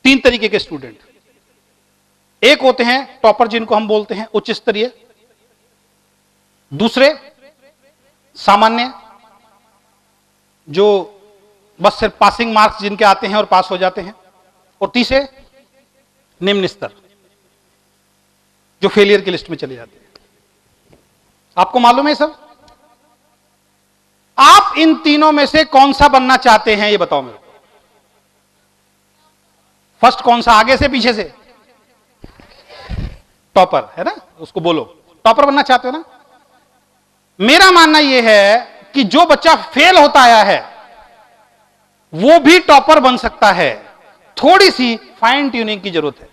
तीन तरीके के स्टूडेंट, एक होते हैं टॉपर जिनको हम बोलते हैं उच्च स्तरीय, दूसरे सामान्य जो बस सिर्फ पासिंग मार्क्स जिनके आते हैं और पास हो जाते हैं, और तीसरे निम्न स्तर जो फेलियर की लिस्ट में चले जाते हैं। आपको मालूम है सब? आप इन तीनों में से कौन सा बनना चाहते हैं ये बताओ मेरे को। फर्स्ट कौन सा, आगे से पीछे से? टॉपर है ना, उसको बोलो टॉपर बनना चाहते हो ना। मेरा मानना यह है कि जो बच्चा फेल होता आया है वो भी टॉपर बन सकता है, थोड़ी सी फाइन ट्यूनिंग की जरूरत है।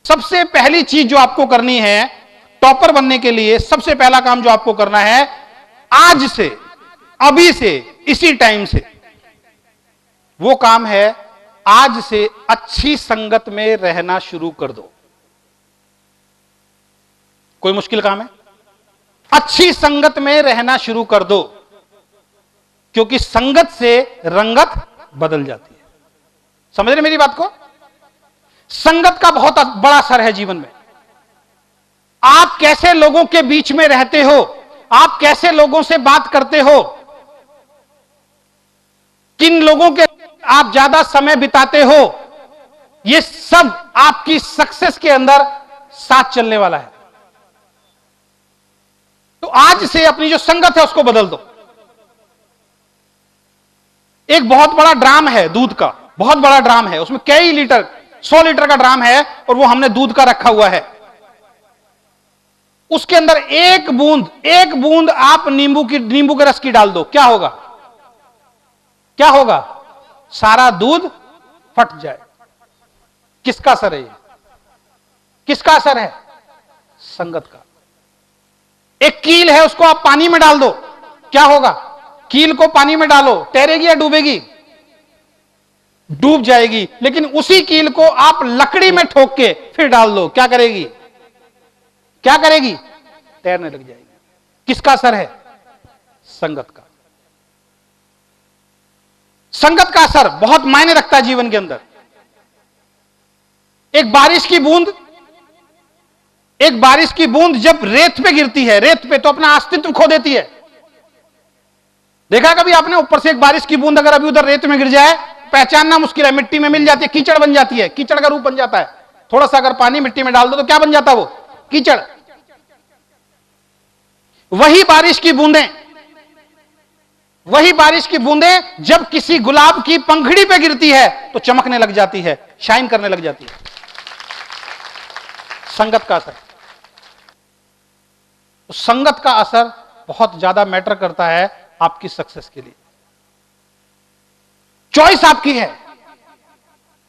सबसे पहली चीज जो आपको करनी है टॉपर बनने के लिए, सबसे पहला काम जो आपको करना है, आज से, अभी से, इसी टाइम से, वो काम है आज से अच्छी संगत में रहना शुरू कर दो। कोई मुश्किल काम है? अच्छी संगत में रहना शुरू कर दो, क्योंकि संगत से रंगत बदल जाती है। समझ रहे मेरी बात को? संगत का बहुत बड़ा असर है जीवन में। आप कैसे लोगों के बीच में रहते हो, आप कैसे लोगों से बात करते हो, किन लोगों के आप ज्यादा समय बिताते हो, यह सब आपकी सक्सेस के अंदर साथ चलने वाला है। तो आज से अपनी जो संगत है उसको बदल दो। एक बहुत बड़ा ड्राम है दूध का, बहुत बड़ा ड्राम है, उसमें कई लीटर, 100 लीटर का ड्राम है और वो हमने दूध का रखा हुआ है। उसके अंदर एक बूंद आप नींबू के रस की डाल दो, क्या होगा? क्या होगा? सारा दूध फट जाए। किसका असर है ये? किसका असर है? संगत का। एक कील है, उसको आप पानी में डाल दो, क्या होगा? कील को पानी में डालो, तैरेगी या डूबेगी? डूब जाएगी। लेकिन उसी कील को आप लकड़ी में ठोक के फिर डाल दो, क्या करेगी? क्या करेगी? तैरने लग जाएगी। किसका असर है? संगत का। संगत का असर बहुत मायने रखता है जीवन के अंदर। एक बारिश की बूंद जब रेत पे गिरती है, रेत पे, तो अपना अस्तित्व खो देती है। देखा कभी आपने? ऊपर से एक बारिश की बूंद अगर अभी उधर रेत में गिर जाए, पहचानना मुश्किल है। मिट्टी में मिल जाती है, कीचड़ बन जाती है, कीचड़ का रूप बन जाता है। थोड़ा सा अगर पानी मिट्टी में डाल दो तो क्या बन जाता है? वो कीचड़। वही बारिश की बूंदें जब किसी गुलाब की पंखड़ी पे गिरती है तो चमकने लग जाती है, शाइन करने लग जाती है। संगत का असर। संगत का असर बहुत ज्यादा मैटर करता है आपकी सक्सेस के लिए। चॉइस आपकी है,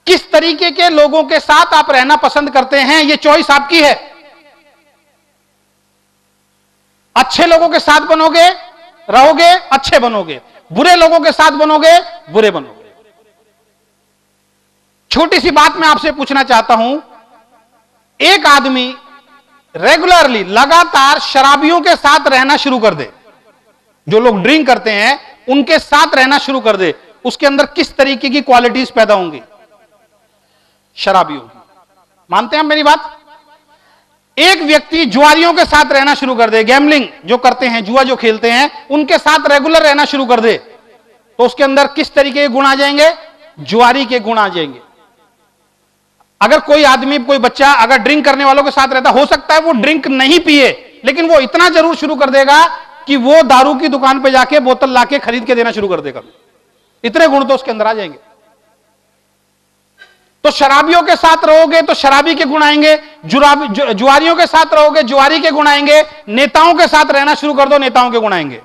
किस तरीके के लोगों के साथ आप रहना पसंद करते हैं, यह चॉइस आपकी है। अच्छे लोगों के साथ रहोगे, अच्छे बनोगे। बुरे लोगों के साथ बनोगे, बुरे बनोगे। छोटी सी बात मैं आपसे पूछना चाहता हूं, एक आदमी रेगुलरली, लगातार शराबियों के साथ रहना शुरू कर दे, जो लोग ड्रिंक करते हैं उनके साथ रहना शुरू कर दे, उसके अंदर किस तरीके की क्वालिटीज पैदा होंगी? शराबियों की। मानते हैं मेरी बात? एक व्यक्ति जुआरियों के साथ रहना शुरू कर दे, गैम्बलिंग जो करते हैं, जुआ जो खेलते हैं, उनके साथ रेगुलर रहना शुरू कर दे, तो उसके अंदर किस तरीके के गुण आ जाएंगे? जुआरी के गुण आ जाएंगे। अगर कोई आदमी, कोई बच्चा अगर ड्रिंक करने वालों के साथ रहता, हो सकता है वो ड्रिंक नहीं पिए, लेकिन वो इतना जरूर शुरू कर देगा कि वो दारू की दुकान पे जाके बोतल लाके खरीद के देना शुरू कर देगा। इतने गुण तो उसके अंदर आ जाएंगे। तो शराबियों के साथ रहोगे तो शराबी के गुण आएंगे, जुआरियों के साथ रहोगे, जुआरी के गुण आएंगे। नेताओं के साथ रहना शुरू कर दो, नेताओं के गुण आएंगे।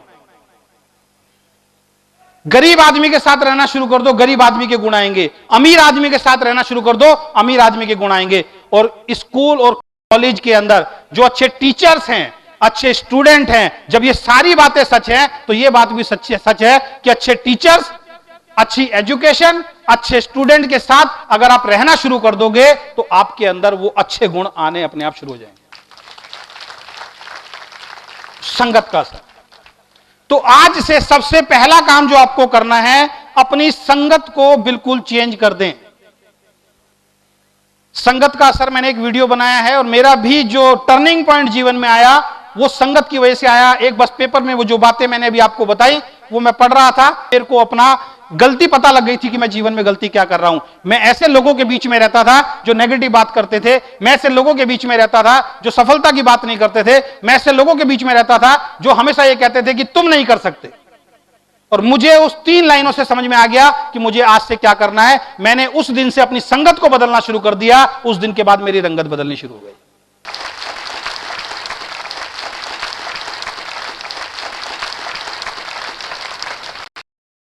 गरीब आदमी के साथ रहना शुरू कर दो, गरीब आदमी के गुण आएंगे। अमीर आदमी के साथ रहना शुरू कर दो, अमीर आदमी के गुण आएंगे। और स्कूल और कॉलेज के अंदर जो अच्छे टीचर्स हैं, अच्छे स्टूडेंट हैं, जब ये सारी बातें सच हैं तो ये बात भी सच है कि अच्छे टीचर्स, अच्छी एजुकेशन, अच्छे स्टूडेंट के साथ अगर आप रहना शुरू कर दोगे तो आपके अंदर वो अच्छे गुण आने अपने आप शुरू हो जाएंगे। संगत का असर। तो आज से सबसे पहला काम जो आपको करना है, अपनी संगत को बिल्कुल चेंज कर दें। संगत का असर मैंने एक वीडियो बनाया है, और मेरा भी जो टर्निंग पॉइंट जीवन में आया वो संगत की वजह से आया। एक बस पेपर में वो जो बातें मैंने अभी आपको बताई वो मैं पढ़ रहा था, मेरे को अपना गलती पता लग गई थी कि मैं जीवन में गलती क्या कर रहा हूं। मैं ऐसे लोगों के बीच में रहता था जो नेगेटिव बात करते थे, मैं ऐसे लोगों के बीच में रहता था जो सफलता की बात नहीं करते थे, मैं ऐसे लोगों के बीच में रहता था जो हमेशा ये कहते थे कि तुम नहीं कर सकते। और मुझे उस 3 लाइनों से समझ में आ गया कि मुझे आज से क्या करना है। मैंने उस दिन से अपनी संगत को बदलना शुरू कर दिया। उस दिन के बाद मेरी रंगत बदलनी शुरू हो गई।